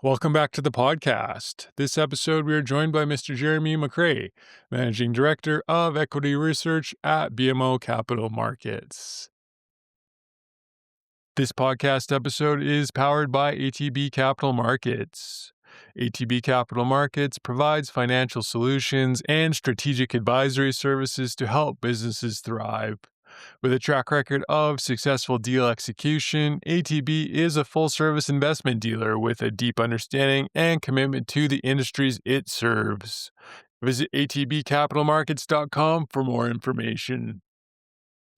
Welcome back to the podcast. This episode, we are joined by Mr. Jeremy McCrea, Managing Director of Equity Research at BMO Capital Markets. This podcast episode is powered by ATB Capital Markets. ATB Capital Markets provides financial solutions and strategic advisory services to help businesses thrive. With a track record of successful deal execution, ATB is a full-service investment dealer with a deep understanding and commitment to the industries it serves. Visit atbcapitalmarkets.com for more information.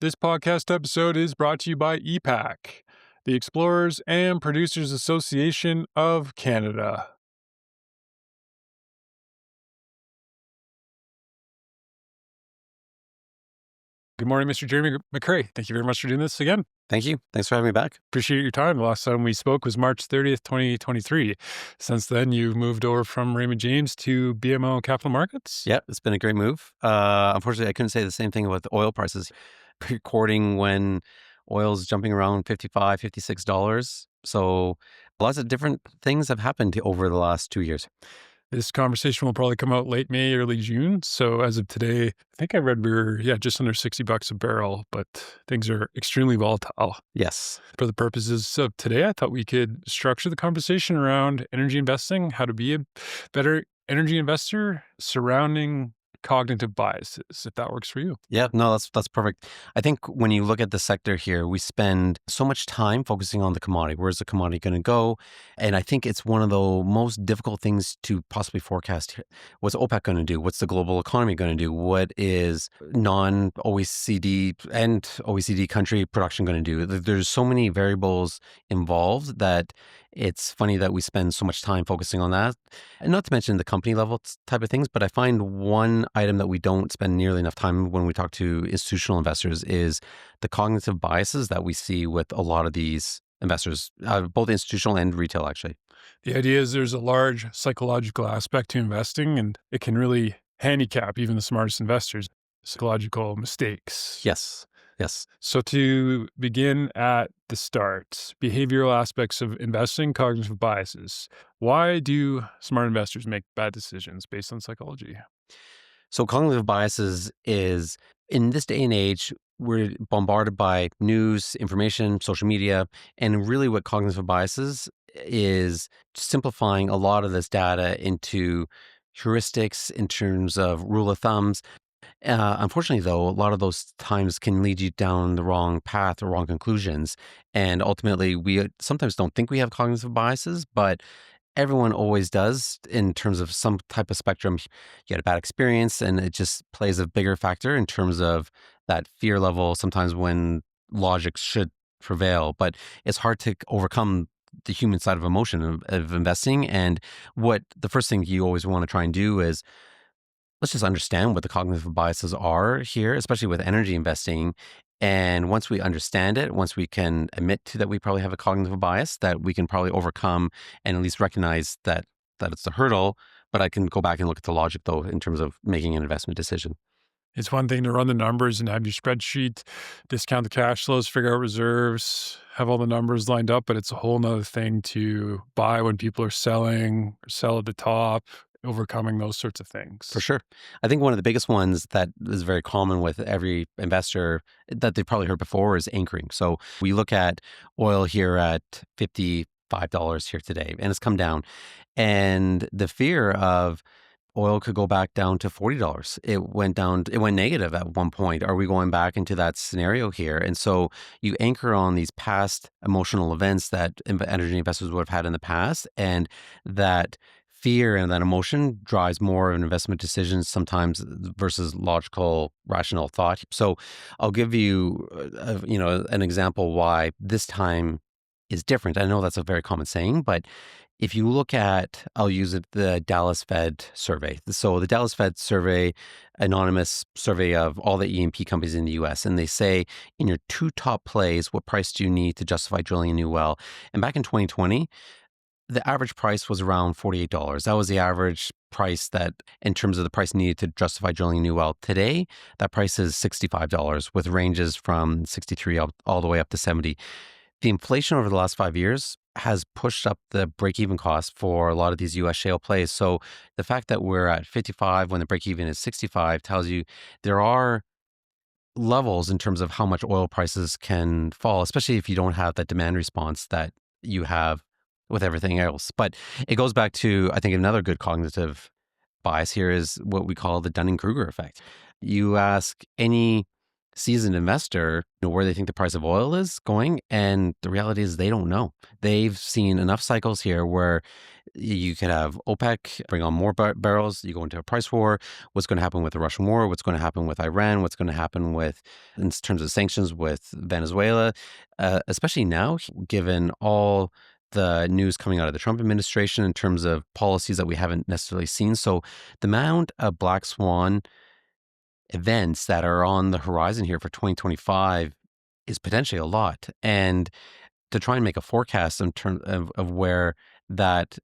This podcast episode is brought to you by EPAC, the Explorers and Producers Association of Canada. Good morning, Mr. Jeremy McCrea. Thank you very much for doing this again. Thank you. Thanks for having me back. Appreciate your time. The last time we spoke was March 30th, 2023. Since then, you've moved over from Raymond James to BMO Capital Markets? Yeah, it's been a great move. Unfortunately, I couldn't say the same thing about the oil prices. Recording when oil's jumping around $55, $56. So lots of different things have happened over the last 2 years. This conversation will probably come out late May, early June. So as of today, I think I read we're just under $60 a barrel, but things are extremely volatile. Yes. For the purposes of today, I thought we could structure the conversation around energy investing, how to be a better energy investor surrounding cognitive biases, if that works for you. Yeah, no, that's perfect. I think when you look at the sector here, we spend so much time focusing on the commodity. Where's the commodity going to go? And I think it's one of the most difficult things to possibly forecast. What's OPEC going to do? What's the global economy going to do? What is non-OECD and OECD country production going to do? There's so many variables involved that it's funny that we spend so much time focusing on that. And not to mention the company level type of things, but I find one item that we don't spend nearly enough time when we talk to institutional investors is the cognitive biases that we see with a lot of these investors, both institutional and retail, actually. The idea is there's a large psychological aspect to investing, and it can really handicap even the smartest investors. Psychological mistakes. Yes. So to begin at the start, behavioral aspects of investing, cognitive biases. Why do smart investors make bad decisions based on psychology? So cognitive biases is, in this day and age, we're bombarded by news, information, social media, and really what cognitive biases is simplifying a lot of this data into heuristics in terms of rule of thumbs. Unfortunately, though, a lot of those times can lead you down the wrong path or wrong conclusions. And ultimately, we sometimes don't think we have cognitive biases, but everyone always does in terms of some type of spectrum. You had a bad experience, and it just plays a bigger factor in terms of that fear level sometimes when logic should prevail. But it's hard to overcome the human side of emotion of investing. And what the first thing you always want to try and do is let's just understand what the cognitive biases are here, especially with energy investing. And once we understand it, once we can admit to that we probably have a cognitive bias that we can probably overcome and at least recognize that it's a hurdle, but I can go back and look at the logic though in terms of making an investment decision. It's one thing to run the numbers and have your spreadsheet, discount the cash flows, figure out reserves, have all the numbers lined up, but it's a whole nother thing to buy when people are selling, or sell at the top, overcoming those sorts of things. For sure. I think one of the biggest ones that is very common with every investor that they've probably heard before is anchoring. So we look at oil here at $55 here today, and it's come down. And the fear of oil could go back down to $40. It went negative at one point. Are we going back into that scenario here? And so you anchor on these past emotional events that energy investors would have had in the past, and that fear and that emotion drives more of an investment decisions sometimes versus logical, rational thought. So I'll give you, an example why this time is different. I know that's a very common saying, but if you look at, I'll use it, the Dallas Fed survey. So the Dallas Fed survey, anonymous survey of all the E&P companies in the U.S., and they say in your two top plays, what price do you need to justify drilling a new well? And back in 2020, the average price was around $48. That was the average price that, in terms of the price needed to justify drilling a new well. Today, that price is $65 with ranges from 63 all the way up to 70. The inflation over the last 5 years has pushed up the break-even cost for a lot of these US shale plays. So the fact that we're at 55 when the break-even is 65 tells you there are levels in terms of how much oil prices can fall, especially if you don't have that demand response that you have with everything else. But it goes back to, I think, another good cognitive bias here is what we call the Dunning-Kruger effect. You ask any seasoned investor, where they think the price of oil is going, and the reality is they don't know. They've seen enough cycles here where you could have OPEC bring on more barrels, you go into a price war. What's going to happen with the Russian war? What's going to happen with Iran? What's going to happen with, in terms of sanctions, with Venezuela? Especially now, given all the news coming out of the Trump administration in terms of policies that we haven't necessarily seen. So the amount of black swan events that are on the horizon here for 2025 is potentially a lot. And to try and make a forecast in terms of where that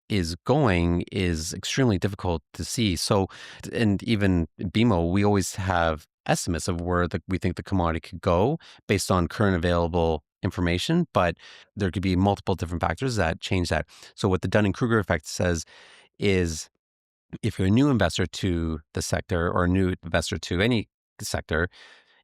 is going is extremely difficult to see. So, and even BMO, we always have estimates of where we think the commodity could go based on current available information, but there could be multiple different factors that change that. So what the Dunning-Kruger effect says is if you're a new investor to the sector or a new investor to any sector,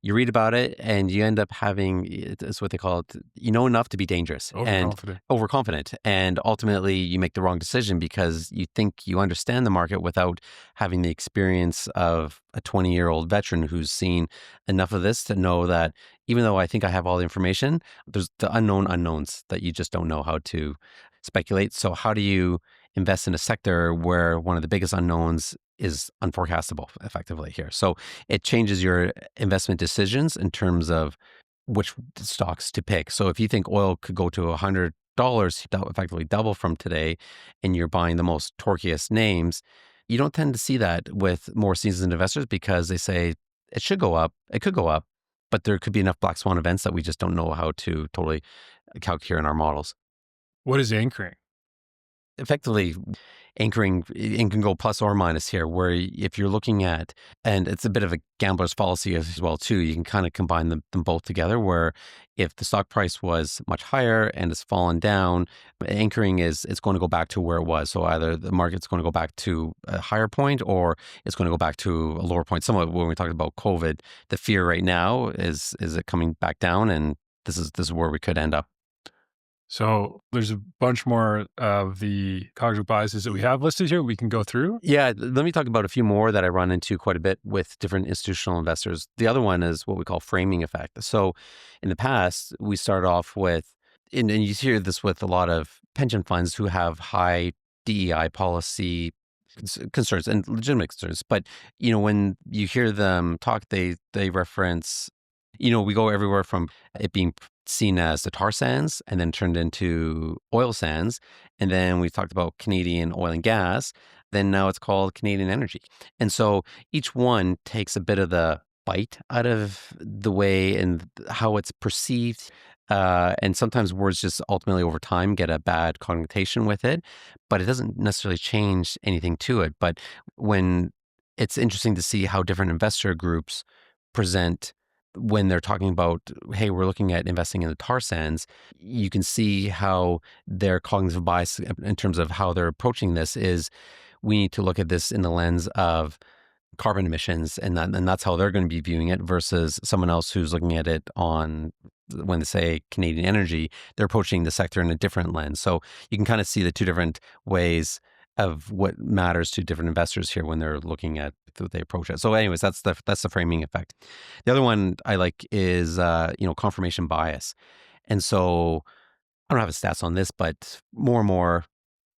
you read about it and you end up having, it's what they call it, enough to be dangerous and overconfident. And ultimately you make the wrong decision because you think you understand the market without having the experience of a 20-year-old veteran who's seen enough of this to know that even though I think I have all the information, there's the unknown unknowns that you just don't know how to speculate. So how do you invest in a sector where one of the biggest unknowns is unforecastable effectively here? So it changes your investment decisions in terms of which stocks to pick. So if you think oil could go to $100, effectively double from today, and you're buying the most torquiest names, you don't tend to see that with more seasoned investors because they say it should go up, it could go up, but there could be enough black swan events that we just don't know how to totally calculate in our models. What is anchoring? Effectively, anchoring, it can go plus or minus here, where if you're looking at, and it's a bit of a gambler's fallacy as well too, you can kind of combine them both together, where if the stock price was much higher and it's fallen down, anchoring is, it's going to go back to where it was. So either the market's going to go back to a higher point or it's going to go back to a lower point. Somewhat when we talked about COVID, the fear right now is it coming back down, and this is where we could end up. So there's a bunch more of the cognitive biases that we have listed here we can go through. Yeah, let me talk about a few more that I run into quite a bit with different institutional investors. The other one is what we call framing effect. So in the past, we start off with, and you hear this with a lot of pension funds who have high DEI policy concerns and legitimate concerns. But, when you hear them talk, they reference, we go everywhere from it being seen as the tar sands and then turned into oil sands. And then we talked about Canadian oil and gas. Then now it's called Canadian energy. And so each one takes a bit of the bite out of the way and how it's perceived. And sometimes words just ultimately over time get a bad connotation with it, but it doesn't necessarily change anything to it. But when it's interesting to see how different investor groups present when they're talking about, hey, we're looking at investing in the tar sands, you can see how their cognitive bias in terms of how they're approaching this is we need to look at this in the lens of carbon emissions, and that's how they're going to be viewing it versus someone else who's looking at it on, when they say Canadian energy, they're approaching the sector in a different lens. So you can kind of see the two different ways of what matters to different investors here when they're looking at what they approach it. So anyways, that's the framing effect. The other one I like is, confirmation bias. And so I don't have stats on this, but more and more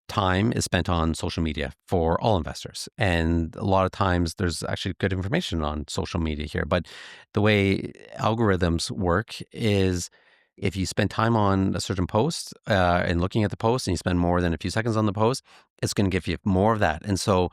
time is spent on social media for all investors. And a lot of times there's actually good information on social media here. But the way algorithms work is if you spend time on a certain post and looking at the post and you spend more than a few seconds on the post, it's going to give you more of that. And so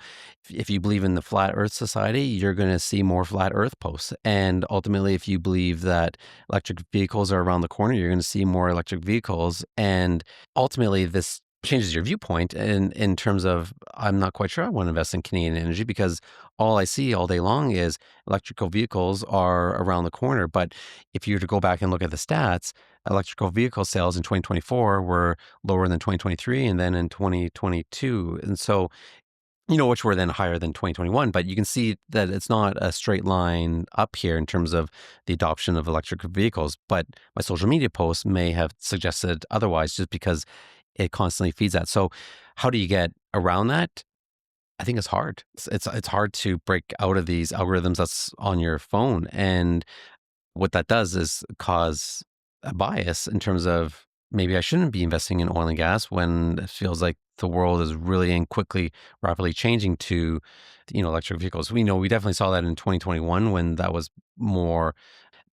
if you believe in the flat earth society, you're going to see more flat earth posts. And ultimately, if you believe that electric vehicles are around the corner, you're going to see more electric vehicles. And ultimately, this changes your viewpoint in terms of, I'm not quite sure I want to invest in Canadian energy because all I see all day long is electrical vehicles are around the corner. But if you were to go back and look at the stats, electrical vehicle sales in 2024 were lower than 2023 and then in 2022. And so, which were then higher than 2021, but you can see that it's not a straight line up here in terms of the adoption of electric vehicles. But my social media posts may have suggested otherwise just because it constantly feeds that. So how do you get around that? I think it's hard. It's hard to break out of these algorithms that's on your phone. And what that does is cause a bias in terms of maybe I shouldn't be investing in oil and gas when it feels like the world is really and quickly, rapidly changing to, electric vehicles. We definitely saw that in 2021 when that was more,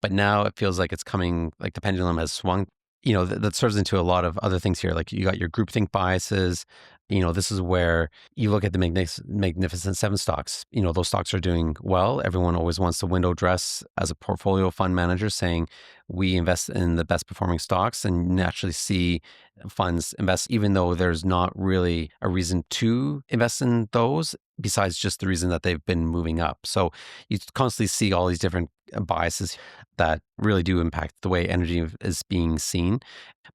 but now it feels like it's coming, like the pendulum has swung. That serves into a lot of other things here. Like you got your groupthink biases. This is where you look at the Magnificent Seven stocks. Those stocks are doing well. Everyone always wants to window dress as a portfolio fund manager saying we invest in the best performing stocks, and naturally see funds invest even though there's not really a reason to invest in those besides just the reason that they've been moving up. So you constantly see all these different biases that really do impact the way energy is being seen.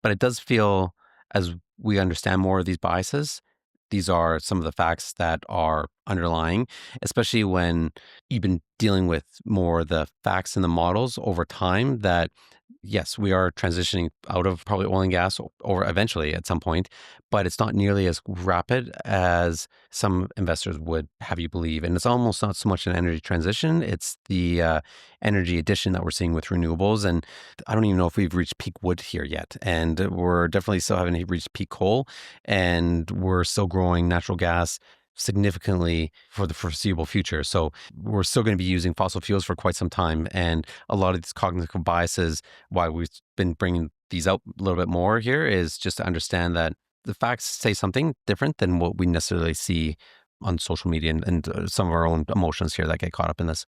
But it does feel, as we understand more of these biases, these are some of the facts that are underlying, especially when you've been dealing with more the facts and the models over time that, yes, we are transitioning out of probably oil and gas over eventually at some point, but it's not nearly as rapid as some investors would have you believe. And it's almost not so much an energy transition, it's the energy addition that we're seeing with renewables. And I don't even know if we've reached peak wood here yet. And we're definitely still haven't reached peak coal. And we're still growing natural gas significantly for the foreseeable future. So we're still going to be using fossil fuels for quite some time. And a lot of these cognitive biases, why we've been bringing these out a little bit more here, is just to understand that the facts say something different than what we necessarily see on social media and some of our own emotions here that get caught up in this.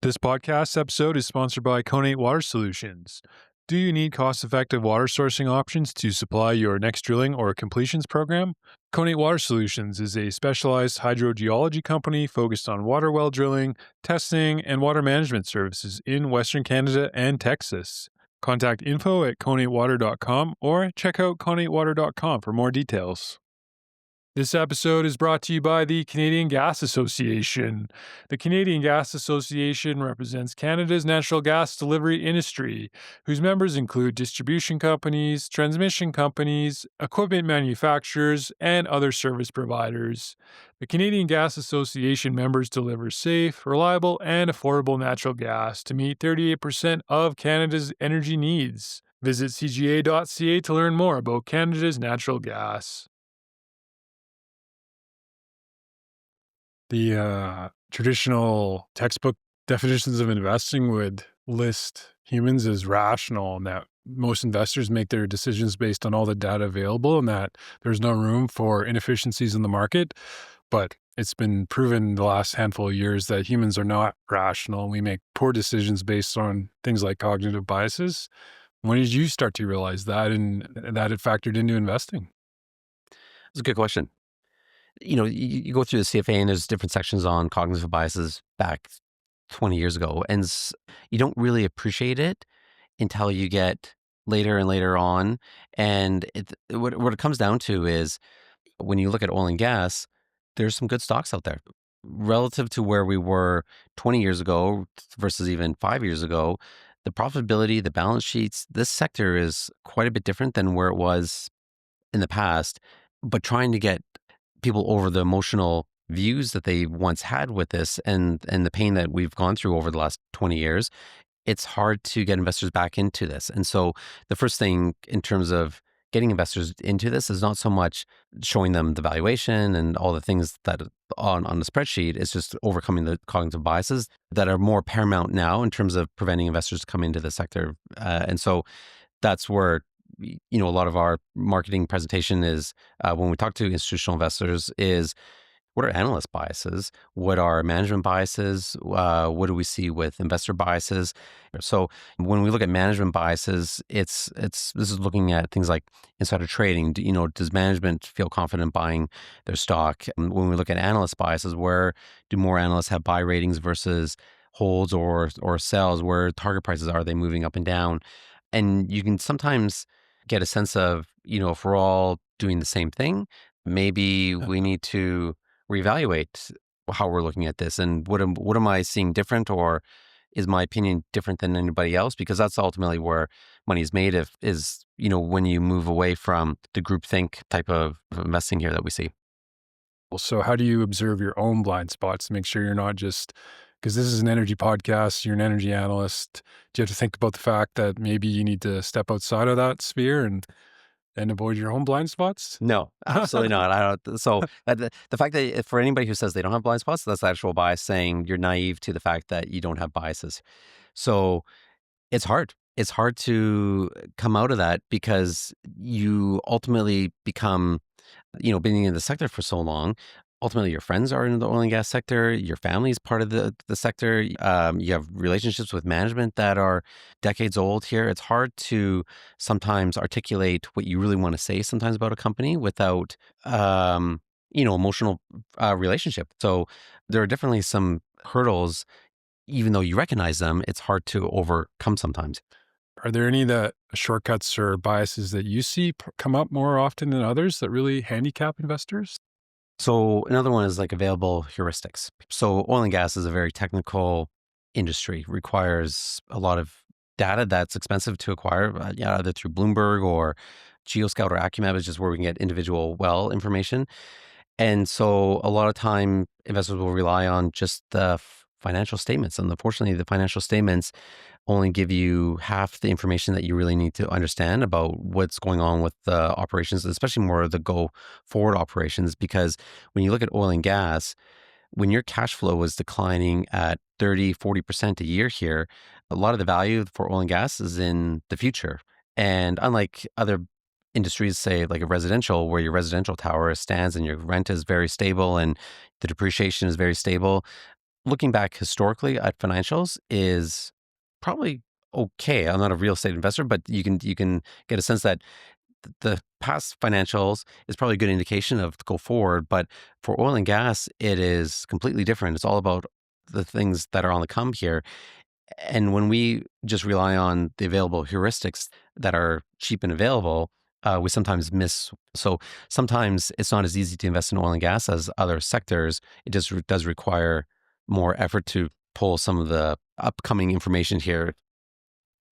This podcast episode is sponsored by Conate Water Solutions. Do you need cost-effective water sourcing options to supply your next drilling or completions program? Conate Water Solutions is a specialized hydrogeology company focused on water well drilling, testing, and water management services in Western Canada and Texas. Contact info@conatewater.com or check out conatewater.com for more details. This episode is brought to you by the Canadian Gas Association. The Canadian Gas Association represents Canada's natural gas delivery industry, whose members include distribution companies, transmission companies, equipment manufacturers, and other service providers. The Canadian Gas Association members deliver safe, reliable, and affordable natural gas to meet 38% of Canada's energy needs. Visit cga.ca to learn more about Canada's natural gas. The traditional textbook definitions of investing would list humans as rational, and that most investors make their decisions based on all the data available, and that there's no room for inefficiencies in the market. But it's been proven the last handful of years that humans are not rational. We make poor decisions based on things like cognitive biases. When did you start to realize that and that it factored into investing? That's a good question. You go through the CFA and there's different sections on cognitive biases back 20 years ago, and you don't really appreciate it until you get later and later on. And what it comes down to is when you look at oil and gas, there's some good stocks out there relative to where we were 20 years ago versus even 5 years ago. The profitability, the balance sheets, this sector is quite a bit different than where it was in the past. But trying to get people over the emotional views that they once had with this and the pain that we've gone through over the last 20 years, it's hard to get investors back into this. And so the first thing in terms of getting investors into this is not so much showing them the valuation and all the things that on the spreadsheet. It's just overcoming the cognitive biases that are more paramount now in terms of preventing investors to come into the sector. And so that's where a lot of our marketing presentation is when we talk to institutional investors is what are analyst biases? What are management biases? What do we see with investor biases? So when we look at management biases, this is looking at things like insider trading. Does management feel confident buying their stock? And when we look at analyst biases, where do more analysts have buy ratings versus holds or sells? Where target prices are they moving up and down? And you can sometimes get a sense of, if we're all doing the same thing, maybe we need to reevaluate how we're looking at this, and what am I seeing different, or is my opinion different than anybody else? Because that's ultimately where money is made. If is when you move away from the groupthink type of investing here that we see. So how do you observe your own blind spots to make sure you're not just, because this is an energy podcast, you're an energy analyst. Do you have to think about the fact that maybe you need to step outside of that sphere and avoid your own blind spots? No, absolutely not. I don't. So the fact that for anybody who says they don't have blind spots, that's actual bias, saying you're naive to the fact that you don't have biases. So it's hard. It's hard to come out of that because you ultimately become, being in the sector for so long. Ultimately, your friends are in the oil and gas sector. Your family is part of the sector. You have relationships with management that are decades old here. It's hard to sometimes articulate what you really want to say sometimes about a company without, emotional relationship. So there are definitely some hurdles. Even though you recognize them, it's hard to overcome sometimes. Are there any that shortcuts or biases that you see come up more often than others that really handicap investors? So another one is like available heuristics. So oil and gas is a very technical industry, requires a lot of data that's expensive to acquire, either through Bloomberg or GeoScout or AccuMap is just where we can get individual well information. And so a lot of time investors will rely on just the financial statements. And unfortunately, the financial statements only give you half the information that you really need to understand about what's going on with the operations, especially more of the go forward operations. Because when you look at oil and gas, when your cash flow is declining at 30-40% a year here, a lot of the value for oil and gas is in the future. And unlike other industries, say like a residential, where your residential tower stands and your rent is very stable and the depreciation is very stable, looking back historically at financials is probably okay. I'm not a real estate investor, but you can get a sense that the past financials is probably a good indication of go forward. But for oil and gas, it is completely different. It's all about the things that are on the come here. And when we just rely on the available heuristics that are cheap and available, we sometimes miss. So sometimes it's not as easy to invest in oil and gas as other sectors. It just does require more effort to pull some of the upcoming information here.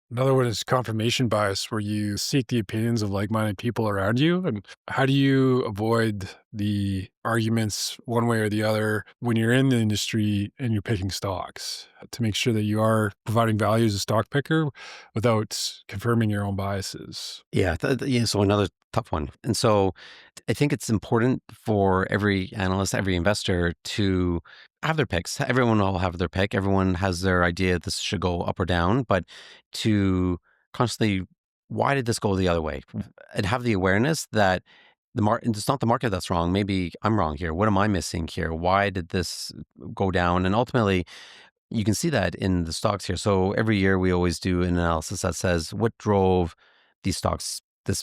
Another one is confirmation bias, where you seek the opinions of like-minded people around you. And how do you avoid the arguments one way or the other when you're in the industry and you're picking stocks to make sure that you are providing value as a stock picker without confirming your own biases? Yeah, so another tough one. And so I think it's important for every analyst, every investor to have their picks. Everyone will have their pick. Everyone has their idea this should go up or down, but to constantly, why did this go the other way? And have the awareness that it's not the market that's wrong. Maybe I'm wrong here. What am I missing here? Why did this go down? And ultimately, you can see that in the stocks here. So every year we always do an analysis that says what drove these stocks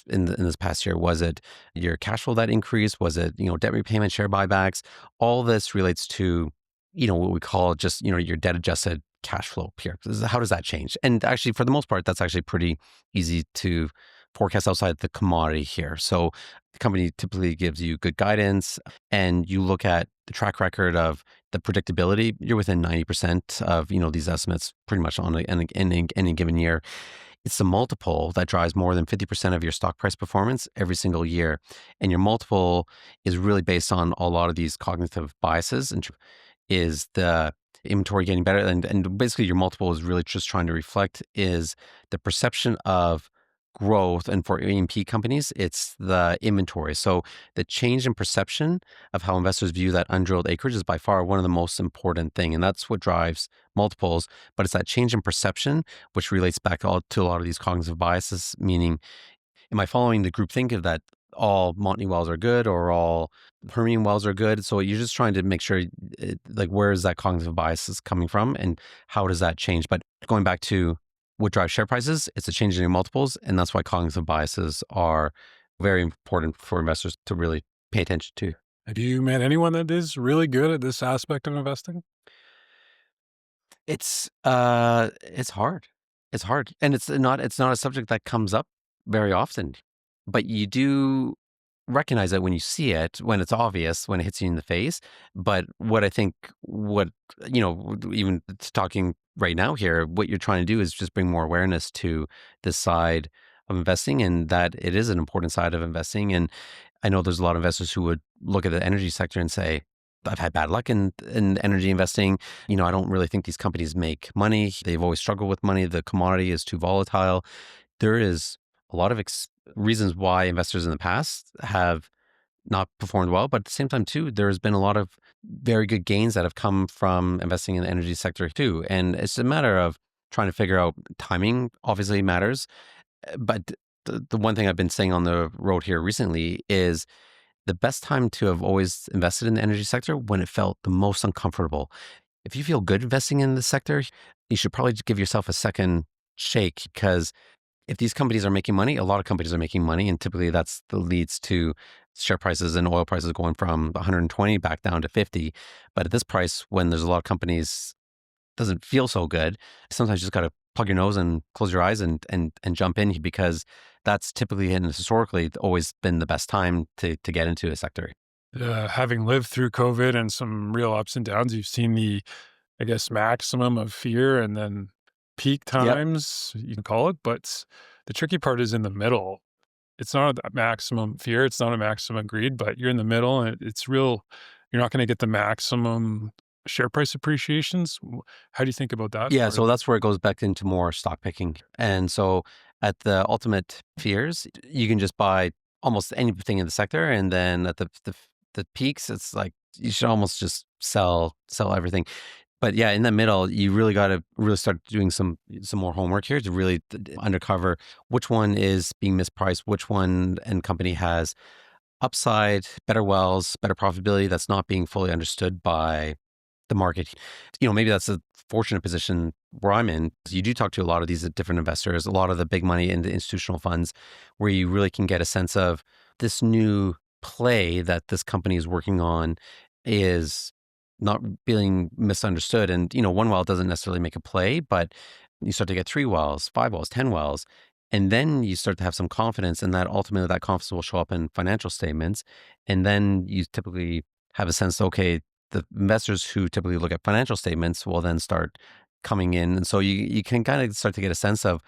in this past year. Was it your cash flow that increased? Was it debt repayment, share buybacks? All this relates to what we call just your debt adjusted cash flow here. How does that change? And actually, for the most part, that's actually pretty easy to forecast outside the commodity here. So the company typically gives you good guidance, and you look at the track record of the predictability. You're within 90% of these estimates pretty much on any given year. It's the multiple that drives more than 50% of your stock price performance every single year. And your multiple is really based on a lot of these cognitive biases. And is the inventory getting better? And basically your multiple is really just trying to reflect is the perception of growth. And for E&P companies, it's the inventory. So the change in perception of how investors view that undrilled acreage is by far one of the most important thing. And that's what drives multiples. But it's that change in perception, which relates back to a lot of these cognitive biases, meaning, am I following the group think of that all Montney wells are good or all Permian wells are good. So you're just trying to make sure, like, where is that cognitive bias is coming from and how does that change? But going back to what drives share prices, it's a change in your multiples. And that's why cognitive biases are very important for investors to really pay attention to. Have you met anyone that is really good at this aspect of investing? It's hard. It's hard. And it's not a subject that comes up very often. But you do recognize it when you see it, when it's obvious, when it hits you in the face. But what I think, even talking right now here, what you're trying to do is just bring more awareness to this side of investing and that it is an important side of investing. And I know there's a lot of investors who would look at the energy sector and say, I've had bad luck in energy investing. I don't really think these companies make money. They've always struggled with money. The commodity is too volatile. There is a lot of reasons why investors in the past have not performed well, but at the same time too, there's been a lot of very good gains that have come from investing in the energy sector too. And it's a matter of trying to figure out timing obviously matters. But the one thing I've been saying on the road here recently is the best time to have always invested in the energy sector when it felt the most uncomfortable. If you feel good investing in the sector, you should probably just give yourself a second shake because if these companies are making money, a lot of companies are making money, and typically that leads to share prices and oil prices going from 120 back down to 50. But at this price, when there's a lot of companies, doesn't feel so good. Sometimes you just got to plug your nose and close your eyes and jump in because that's typically and historically always been the best time to get into a sector. Having lived through COVID and some real ups and downs, you've seen the, I guess, maximum of fear and then peak Yep. times, you can call it. But the tricky part is in the middle. It's not a maximum fear, it's not a maximum greed, but you're in the middle and it's real. You're not going to get the maximum share price appreciations. How do you think about that Yeah, part so of it? that's where it goes back into more stock picking. And so at the ultimate fears, you can just buy almost anything in the sector, and then at the peaks, it's like you should almost just sell everything. But yeah, in the middle, you really got to really start doing some more homework here to really undercover which one is being mispriced, which one and company has upside, better wells, better profitability that's not being fully understood by the market. Maybe that's a fortunate position where I'm in. You do talk to a lot of these different investors, a lot of the big money in the institutional funds, where you really can get a sense of this new play that this company is working on is not being misunderstood. And, one well doesn't necessarily make a play, but you start to get 3 wells, 5 wells, 10 wells. And then you start to have some confidence, and that ultimately that confidence will show up in financial statements. And then you typically have a sense, okay, the investors who typically look at financial statements will then start coming in. And so you can kind of start to get a sense of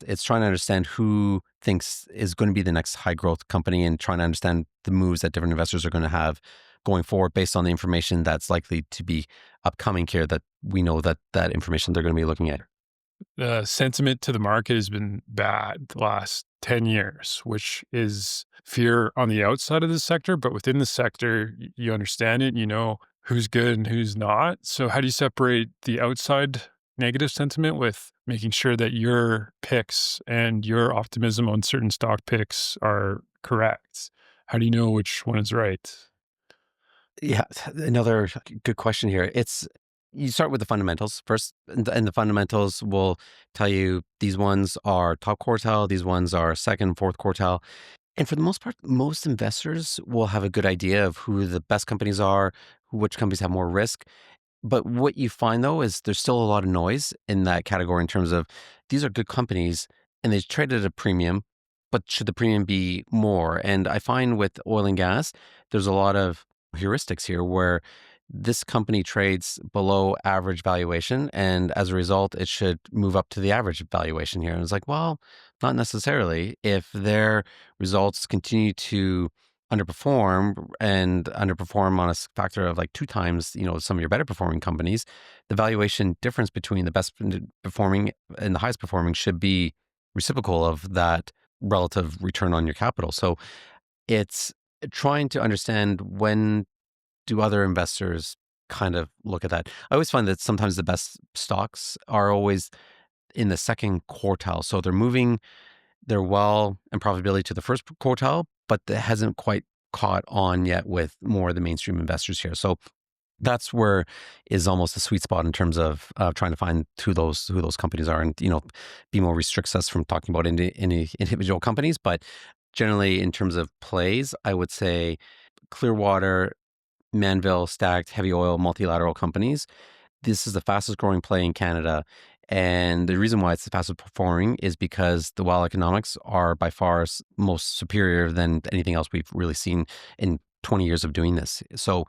it's trying to understand who thinks is going to be the next high growth company and trying to understand the moves that different investors are going to have going forward based on the information that's likely to be upcoming here that we know that information they're going to be looking at. The sentiment to the market has been bad the last 10 years, which is fear on the outside of the sector, but within the sector, you understand it, you know who's good and who's not. So how do you separate the outside negative sentiment with making sure that your picks and your optimism on certain stock picks are correct? How do you know which one is right? Yeah, another good question here. You start with the fundamentals first, and the fundamentals will tell you these ones are top quartile, these ones are second, fourth quartile. And for the most part, most investors will have a good idea of who the best companies are, which companies have more risk. But what you find though is there's still a lot of noise in that category in terms of these are good companies and they trade at a premium, but should the premium be more? And I find with oil and gas, there's a lot of heuristics here where this company trades below average valuation. And as a result, it should move up to the average valuation here. And it's like, well, not necessarily. If their results continue to underperform on a factor of like 2 times, some of your better performing companies, the valuation difference between the best performing and the highest performing should be reciprocal of that relative return on your capital. So it's trying to understand when do other investors kind of look at that. I always find that sometimes the best stocks are always in the second quartile. So they're moving They're well in profitability to the first quartile, but it hasn't quite caught on yet with more of the mainstream investors here. So that's where is almost a sweet spot in terms of trying to find who those companies are. And BMO restricts us from talking about any individual companies, but generally in terms of plays, I would say Clearwater, Manville, stacked heavy oil multilateral companies. This is the fastest growing play in Canada. And the reason why it's the fastest performing is because the well economics are by far most superior than anything else we've really seen in 20 years of doing this. So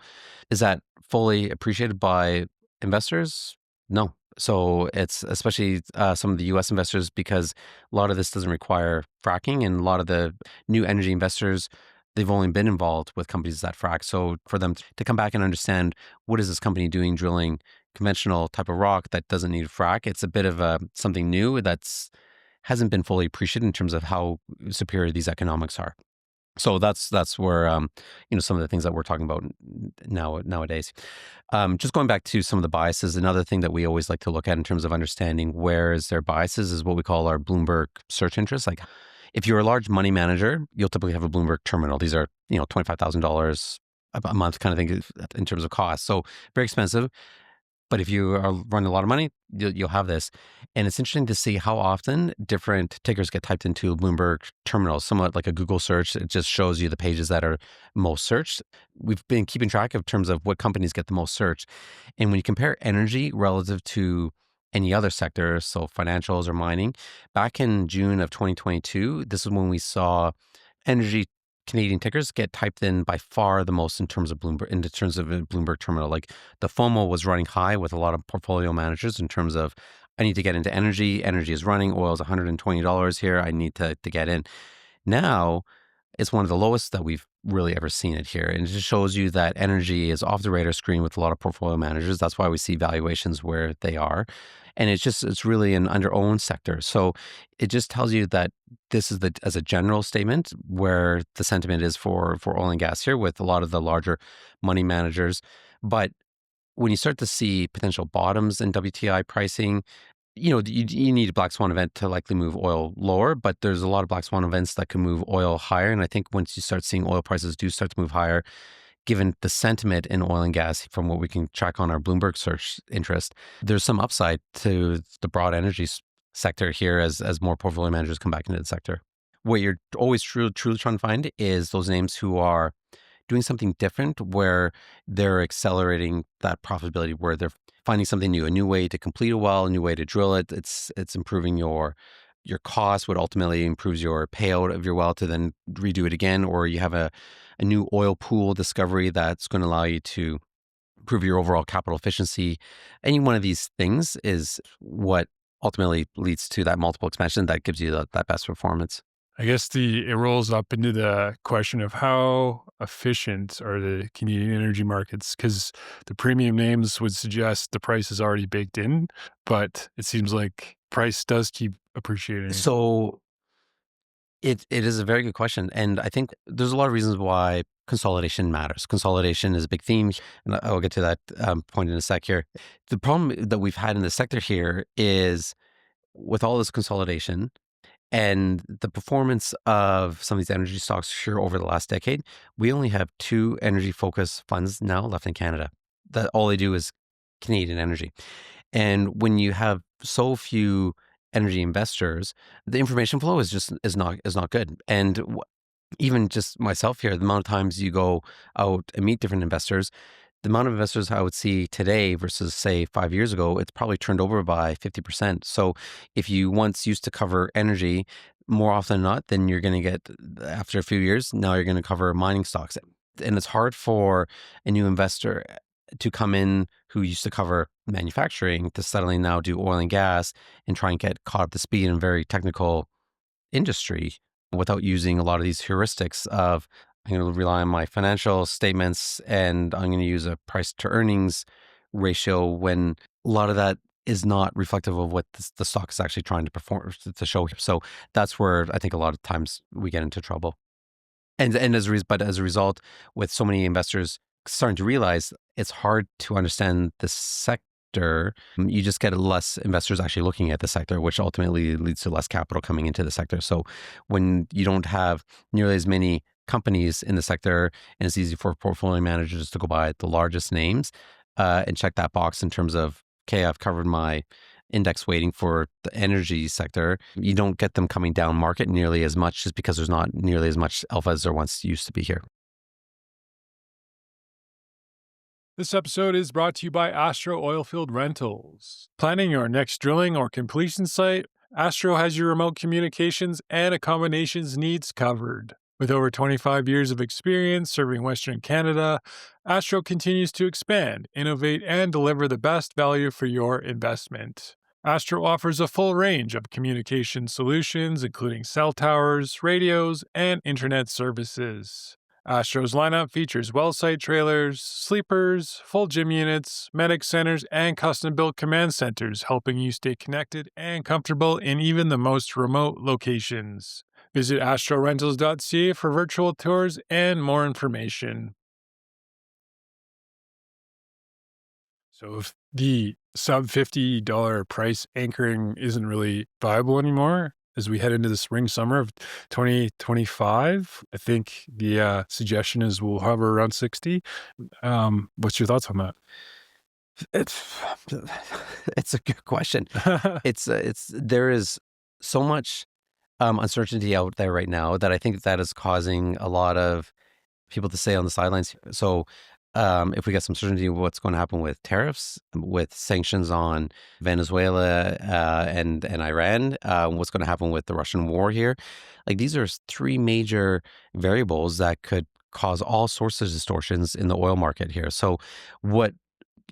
is that fully appreciated by investors? No. So it's especially some of the US investors, because a lot of this doesn't require fracking, and a lot of the new energy investors, they've only been involved with companies that frack. So for them to come back and understand what is this company doing drilling conventional type of rock that doesn't need frack, it's a bit of something new that's hasn't been fully appreciated in terms of how superior these economics are. So that's where some of the things that we're talking about nowadays. Just going back to some of the biases, another thing that we always like to look at in terms of understanding where is their biases is what we call our Bloomberg search interests. Like if you're a large money manager, you'll typically have a Bloomberg terminal. These are $25,000 a month kind of thing in terms of cost. So very expensive. But if you are running a lot of money, you'll have this. And it's interesting to see how often different tickers get typed into Bloomberg terminals, somewhat like a Google search. It just shows you the pages that are most searched. We've been keeping track of terms of what companies get the most searched. And when you compare energy relative to any other sector, so financials or mining, back in June of 2022, this is when we saw energy Canadian tickers get typed in by far the most in terms of Bloomberg terminal. Like the FOMO was running high with a lot of portfolio managers in terms of, I need to get into energy. Energy is running. Oil is $120 here. I need to get in. Now it's one of the lowest that we've really ever seen it here. And it just shows you that energy is off the radar screen with a lot of portfolio managers. That's why we see valuations where they are. And it's really an under-owned sector. So it just tells you that this is as a general statement where the sentiment is for oil and gas here with a lot of the larger money managers. But when you start to see potential bottoms in WTI pricing, you need a black swan event to likely move oil lower, but there's a lot of black swan events that can move oil higher. And I think once you start seeing oil prices do start to move higher, given the sentiment in oil and gas from what we can track on our Bloomberg search interest, there's some upside to the broad energy sector here as more portfolio managers come back into the sector. What you're always truly trying to find is those names who are doing something different, where they're accelerating that profitability, where they're finding something new, a new way to complete a well, a new way to drill it. It's improving your cost, what ultimately improves your payout of your well to then redo it again, or you have a new oil pool discovery that's going to allow you to improve your overall capital efficiency. Any one of these things is what ultimately leads to that multiple expansion that gives you that best performance. I guess it rolls up into the question of how efficient are the Canadian energy markets, because the premium names would suggest the price is already baked in, but it seems like price does keep appreciating. So it is a very good question. And I think there's a lot of reasons why consolidation matters. Consolidation is a big theme, and I'll get to that point in a sec here. The problem that we've had in the sector here is with all this consolidation and the performance of some of these energy stocks here over the last decade, we only have 2 energy-focused funds now left in Canada. That all they do is Canadian energy. And when you have so few energy investors, the information flow is not good. And even just myself here, the amount of times you go out and meet different investors, the amount of investors I would see today versus say 5 years ago, it's probably turned over by 50%. So if you once used to cover energy more often than not, then you're going to get, after a few years, now you're going to cover mining stocks. And it's hard for a new investor to come in who used to cover manufacturing to suddenly now do oil and gas and try and get caught up to speed in a very technical industry without using a lot of these heuristics of, I'm going to rely on my financial statements and I'm going to use a price to earnings ratio, when a lot of that is not reflective of what the stock is actually trying to perform, to show here. So that's where I think a lot of times we get into trouble. And as a result, with so many investors starting to realize it's hard to understand the sector sector, you just get less investors actually looking at the sector, which ultimately leads to less capital coming into the sector. So when you don't have nearly as many companies in the sector, and it's easy for portfolio managers to go buy the largest names and check that box in terms of, okay, I've covered my index weighting for the energy sector. You don't get them coming down market nearly as much just because there's not nearly as much alpha as there once used to be here. This episode is brought to you by Astro Oilfield Rentals. Planning your next drilling or completion site? Astro has your remote communications and accommodations needs covered. With over 25 years of experience serving Western Canada, Astro continues to expand, innovate, and deliver the best value for your investment. Astro offers a full range of communication solutions, including cell towers, radios, and internet services. Astro's lineup features well site trailers, sleepers, full gym units, medic centers, and custom-built command centers, helping you stay connected and comfortable in even the most remote locations. Visit astrorentals.ca for virtual tours and more information. So if the sub $50 price anchoring isn't really viable anymore, as we head into the spring, summer of 2025, I think the suggestion is we'll hover around 60. What's your thoughts on that? It's a good question. There is so much uncertainty out there right now that I think that is causing a lot of people to stay on the sidelines. So if we get some certainty of what's going to happen with tariffs, with sanctions on Venezuela and Iran, what's going to happen with the Russian war here, like these are three major variables that could cause all sorts of distortions in the oil market here. So what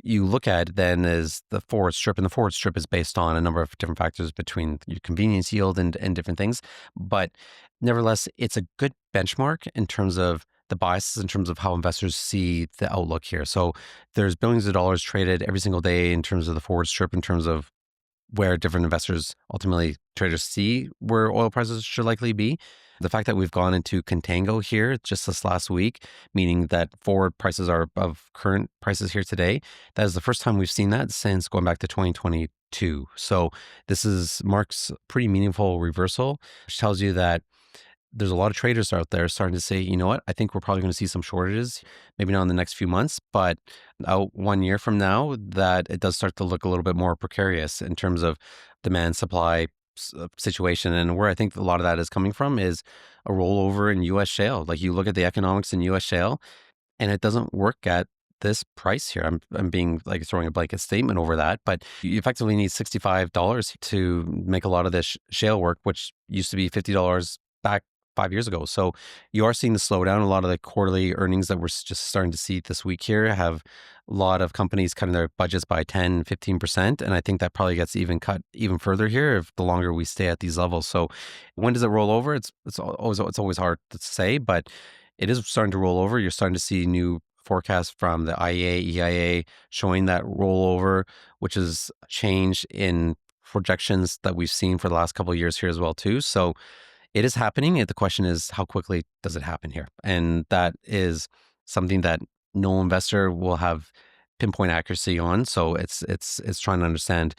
you look at then is the forward strip, and the forward strip is based on a number of different factors between your convenience yield and different things. But nevertheless, it's a good benchmark in terms of the biases in terms of how investors see the outlook here. So there's billions of dollars traded every single day in terms of the forward strip, in terms of where different investors, ultimately traders, see where oil prices should likely be. The fact that we've gone into contango here just this last week, meaning that forward prices are above current prices here today, that is the first time we've seen that since going back to 2022. So this marks pretty meaningful reversal, which tells you that there's a lot of traders out there starting to say, you know what, I think we're probably going to see some shortages, maybe not in the next few months, but out 1 year from now, that it does start to look a little bit more precarious in terms of demand supply situation. And where I think a lot of that is coming from is a rollover in U.S. shale. Like you look at the economics in U.S. shale, and it doesn't work at this price here. I'm being like throwing a blanket statement over that, but you effectively need $65 to make a lot of this shale work, which used to be $50 back 5 years ago. So you are seeing the slowdown. A lot of the quarterly earnings that we're just starting to see this week here have a lot of companies cutting their budgets by 10, 15%. And I think that probably gets cut even further here if the longer we stay at these levels. So when does it roll over? It's always hard to say, but it is starting to roll over. You're starting to see new forecasts from the IEA, EIA showing that rollover, which is a change in projections that we've seen for the last couple of years here as well too. So it is happening. The question is, how quickly does it happen here? And that is something that no investor will have pinpoint accuracy on. So it's trying to understand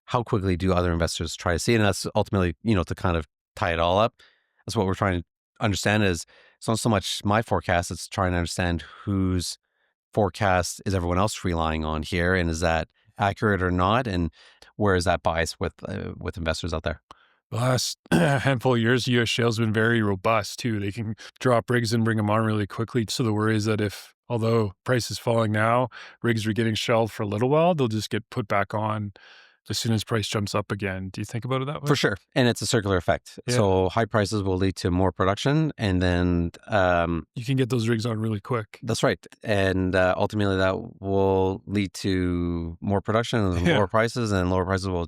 how quickly do other investors try to see it. And that's ultimately, to kind of tie it all up. That's what we're trying to understand is it's not so much my forecast, it's trying to understand whose forecast is everyone else relying on here. And is that accurate or not? And where is that bias with investors out there? The last handful of years, U.S. shale's been very robust too. They can drop rigs and bring them on really quickly. So the worry is that although price is falling now, rigs are getting shelved for a little while, they'll just get put back on as soon as price jumps up again. Do you think about it that way? For sure. And it's a circular effect. Yeah. So high prices will lead to more production, and then you can get those rigs on really quick. That's right. And ultimately that will lead to more production and lower prices, and lower prices will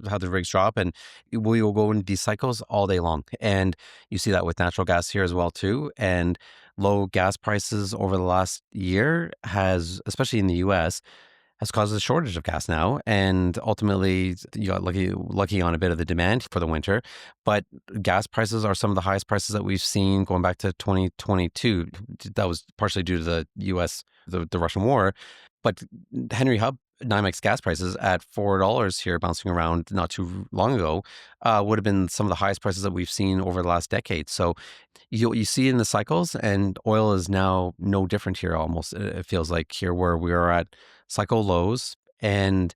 have the rigs drop, and we will go into these cycles all day long. And you see that with natural gas here as well too. And low gas prices over the last year has, especially in the US, has caused a shortage of gas now. And ultimately, you got lucky on a bit of the demand for the winter. But gas prices are some of the highest prices that we've seen going back to 2022. That was partially due to the U.S., the Russian war. But Henry Hub NYMEX gas prices at $4 here, bouncing around not too long ago, would have been some of the highest prices that we've seen over the last decade. So you see in the cycles, and oil is now no different here. Almost it feels like here where we are at cycle lows, and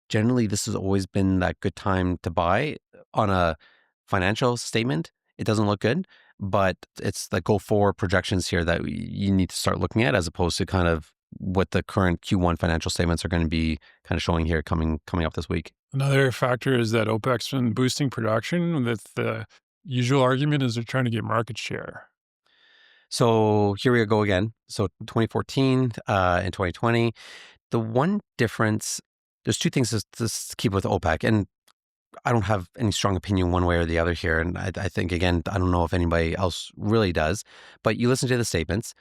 generally this has always been that good time to buy on a financial statement. It doesn't look good, but it's the go forward projections here that you need to start looking at, as opposed to kind of what the current Q1 financial statements are going to be kind of showing here coming up this week. Another factor is that OPEC's been boosting production with the usual argument is they're trying to get market share. So here we go again. So 2014 and 2020, the one difference, there's two things to keep with OPEC, and I don't have any strong opinion one way or the other here. And I think, again, I don't know if anybody else really does, but you listen to the statements.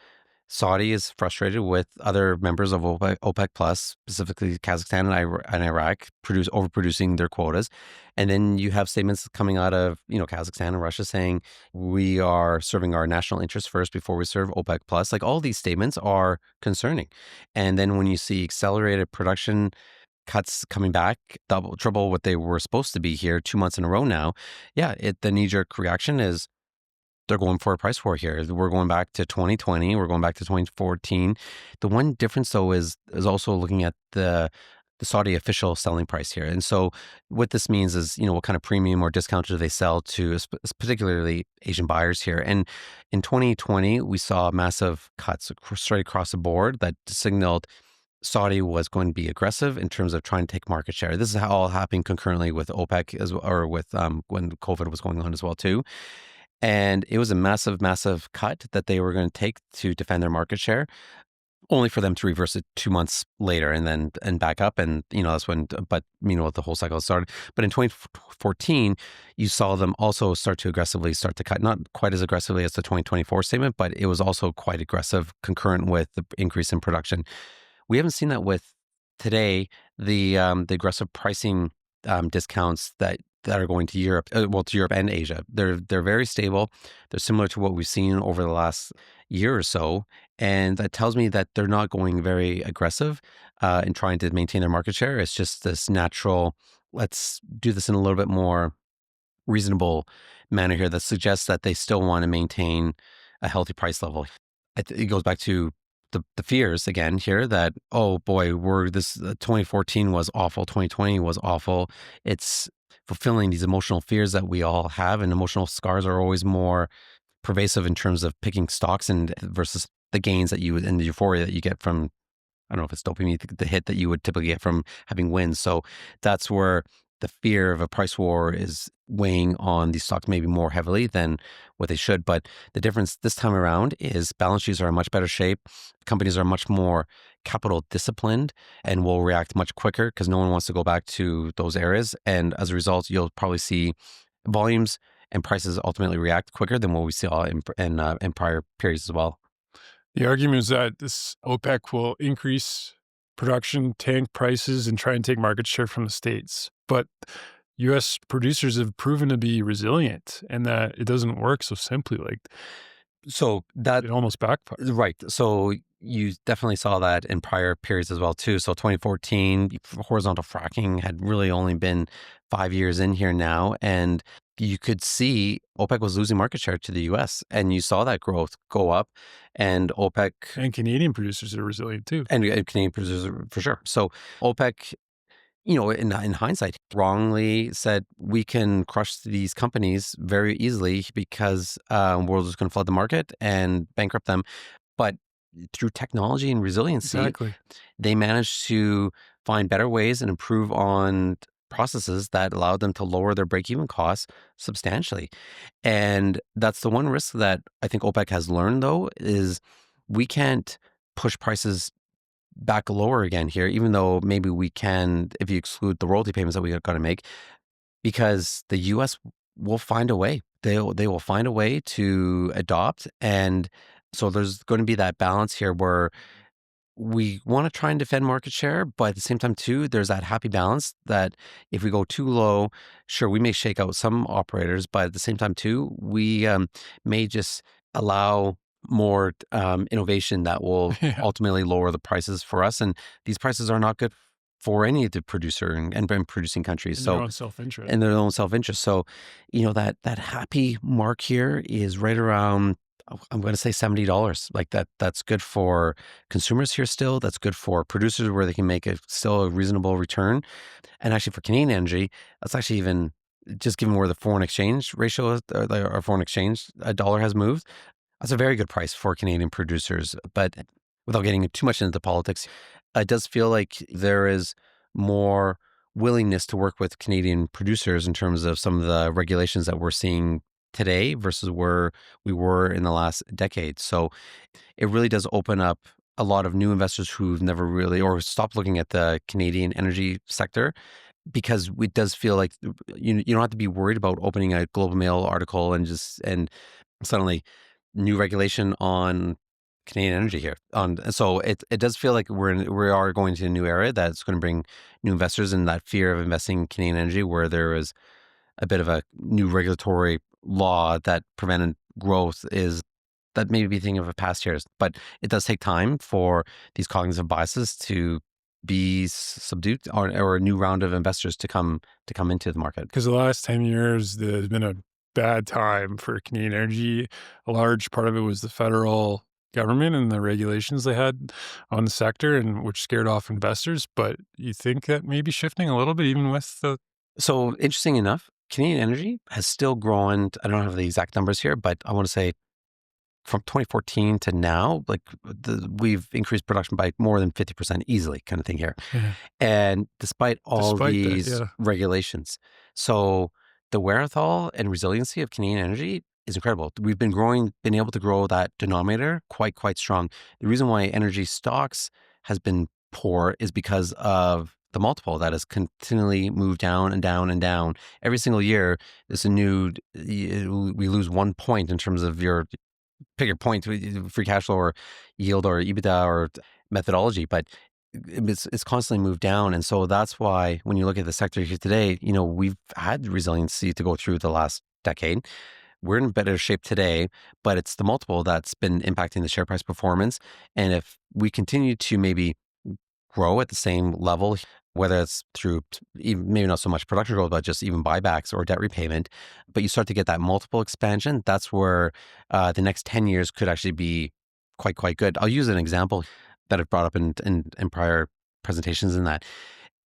Saudi is frustrated with other members of OPEC Plus, specifically Kazakhstan and Iraq, overproducing their quotas. And then you have statements coming out of, Kazakhstan and Russia saying, we are serving our national interests first before we serve OPEC Plus. Like, all these statements are concerning. And then when you see accelerated production cuts coming back, double, triple what they were supposed to be here 2 months in a row now, the knee-jerk reaction is, they're going for a price war here. We're going back to 2020. We're going back to 2014. The one difference, though, is also looking at the Saudi official selling price here. And so what this means is, what kind of premium or discount do they sell to particularly Asian buyers here? And in 2020, we saw massive cuts straight across the board that signaled Saudi was going to be aggressive in terms of trying to take market share. This is all happening concurrently with OPEC or with when COVID was going on as well, too. And it was a massive, massive cut that they were going to take to defend their market share, only for them to reverse it 2 months later and back up. And, that's when, but meanwhile, the whole cycle started. But in 2014, you saw them also start to cut, not quite as aggressively as the 2024 statement, but it was also quite aggressive concurrent with the increase in production. We haven't seen that with today, the aggressive pricing discounts that are going to Europe, to Europe and Asia. They're very stable. They're similar to what we've seen over the last year or so. And that tells me that they're not going very aggressive in trying to maintain their market share. It's just this natural, let's do this in a little bit more reasonable manner here that suggests that they still want to maintain a healthy price level. It goes back to the fears again here that, oh boy, 2014 was awful, 2020 was awful. It's fulfilling these emotional fears that we all have, and emotional scars are always more pervasive in terms of picking stocks and versus the gains and the euphoria that you get from, I don't know if it's dopamine, the hit that you would typically get from having wins. So that's where the fear of a price war is weighing on these stocks maybe more heavily than what they should. But the difference this time around is balance sheets are in much better shape. Companies are much more capital disciplined and will react much quicker because no one wants to go back to those areas. And as a result, you'll probably see volumes and prices ultimately react quicker than what we saw in prior periods as well. The argument is that this OPEC will increase production, tank prices, and try and take market share from the States. But U.S. producers have proven to be resilient and that it doesn't work so simply. So that it almost backfired. Right. So you definitely saw that in prior periods as well, too. So 2014, horizontal fracking had really only been 5 years in here now. And you could see OPEC was losing market share to the U.S. And you saw that growth go up. And OPEC... And Canadian producers are resilient, too. And Canadian producers, for sure. So OPEC... in hindsight, wrongly said we can crush these companies very easily because we're just going to flood the market and bankrupt them. But through technology and resiliency, Exactly. They managed to find better ways and improve on processes that allowed them to lower their break-even costs substantially. And that's the one risk that I think OPEC has learned, though, is we can't push prices back lower again here, even though maybe we can if you exclude the royalty payments that we are going to make, because the U.S. will find a way. They will find a way to adopt. And so there's going to be that balance here where we want to try and defend market share, but at the same time, too, there's that happy balance that if we go too low, sure, we may shake out some operators, but at the same time, too, we may just allow more innovation that will Yeah. ultimately lower the prices for us. And these prices are not good for any of the producer and producing countries. In their So, own self-interest. in their own self-interest. So, that happy mark here is right around, I'm going to say $70. Like that's good for consumers here still. That's good for producers where they can make still a reasonable return. And actually for Canadian energy, that's actually even just given where the foreign exchange ratio is, or foreign exchange dollar has moved. That's a very good price for Canadian producers. But without getting too much into the politics, it does feel like there is more willingness to work with Canadian producers in terms of some of the regulations that we're seeing today versus where we were in the last decade. So it really does open up a lot of new investors who've never really or stopped looking at the Canadian energy sector, because it does feel like you don't have to be worried about opening a Globe and Mail article and suddenly new regulation on Canadian energy here. So it does feel like we are going to a new era that's going to bring new investors, and that fear of investing in Canadian energy where there is a bit of a new regulatory law that prevented growth is that maybe be thinking of a past years. But it does take time for these cognitive biases to be subdued, or a new round of investors to come into the market. Because the last 10 years, there's been a bad time for Canadian energy. A large part of it was the federal government and the regulations they had on the sector, and which scared off investors. But you think that may be shifting a little bit, even with the... So interesting enough, Canadian energy has still grown. I don't have the exact numbers here, but I want to say from 2014 to now, like we've increased production by more than 50% easily, kind of thing here. Yeah. And despite all Despite that, these yeah. regulations, so the wherewithal and resiliency of Canadian energy is incredible. We've been able to grow that denominator quite strong. The reason why energy stocks has been poor is because of the multiple that has continually moved down and down and down. Every single year, there's a new, we lose 1 point in terms of pick your point, free cash flow or yield or EBITDA or methodology, but it's constantly moved down. And so that's why when you look at the sector here today, we've had resiliency to go through the last decade. We're in better shape today, but it's the multiple that's been impacting the share price performance. And if we continue to maybe grow at the same level, whether it's through even maybe not so much production growth, but just even buybacks or debt repayment, but you start to get that multiple expansion, that's where the next 10 years could actually be quite good. I'll use an example that I've brought up in prior presentations, and that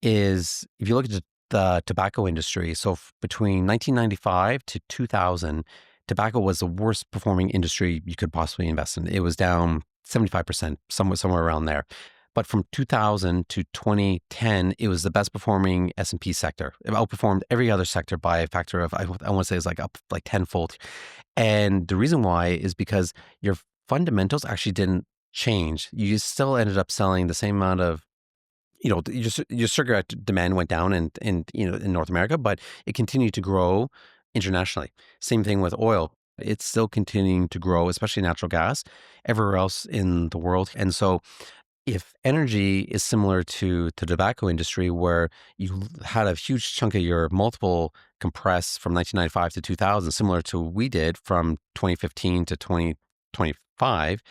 is if you look at the tobacco industry. So between 1995 to 2000, tobacco was the worst performing industry you could possibly invest in. It was down 75%, somewhere around there. But from 2000 to 2010, it was the best performing S&P sector. It outperformed every other sector by a factor of, I want to say it's like up like tenfold. And the reason why is because your fundamentals actually didn't change. You still ended up selling the same amount of, your cigarette demand went down in North America, but it continued to grow internationally. Same thing with oil. It's still continuing to grow, especially natural gas, everywhere else in the world. And so if energy is similar to the tobacco industry, where you had a huge chunk of your multiple compress from 1995 to 2000, similar to what we did from 2015 to 2025,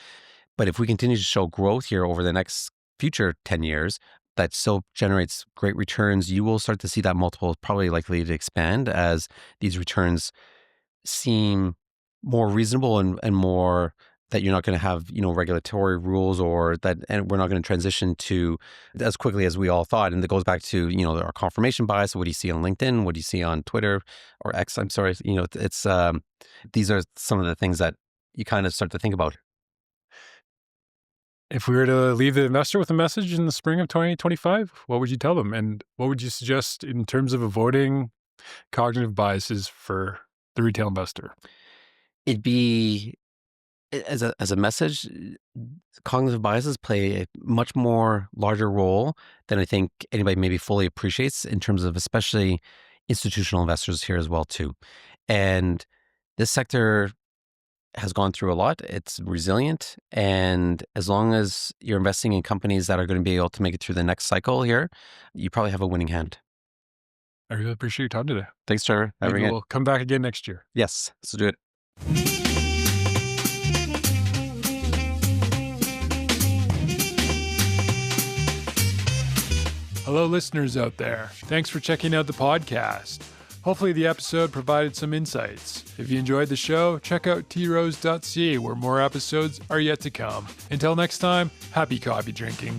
but if we continue to show growth here over the next future 10 years, that still generates great returns, you will start to see that multiple probably likely to expand as these returns seem more reasonable and more that you're not going to have, regulatory rules, or that, and we're not going to transition to as quickly as we all thought. And that goes back to, our confirmation bias. What do you see on LinkedIn? What do you see on Twitter or X? I'm sorry. It's, these are some of the things that you kind of start to think about. If we were to leave the investor with a message in the spring of 2025, what would you tell them? And what would you suggest in terms of avoiding cognitive biases for the retail investor? It'd be, as a message, cognitive biases play a much more larger role than I think anybody maybe fully appreciates, in terms of especially institutional investors here as well too. And this sector has gone through a lot. It's resilient, and as long as you're investing in companies that are going to be able to make it through the next cycle here, you probably have a winning hand. I really appreciate your time today. Thanks, Trevor. Maybe we'll come back again next year. Yes, let's do it. Hello, listeners out there. Thanks for checking out the podcast. Hopefully the episode provided some insights. If you enjoyed the show, check out trose.ca where more episodes are yet to come. Until next time, happy coffee drinking.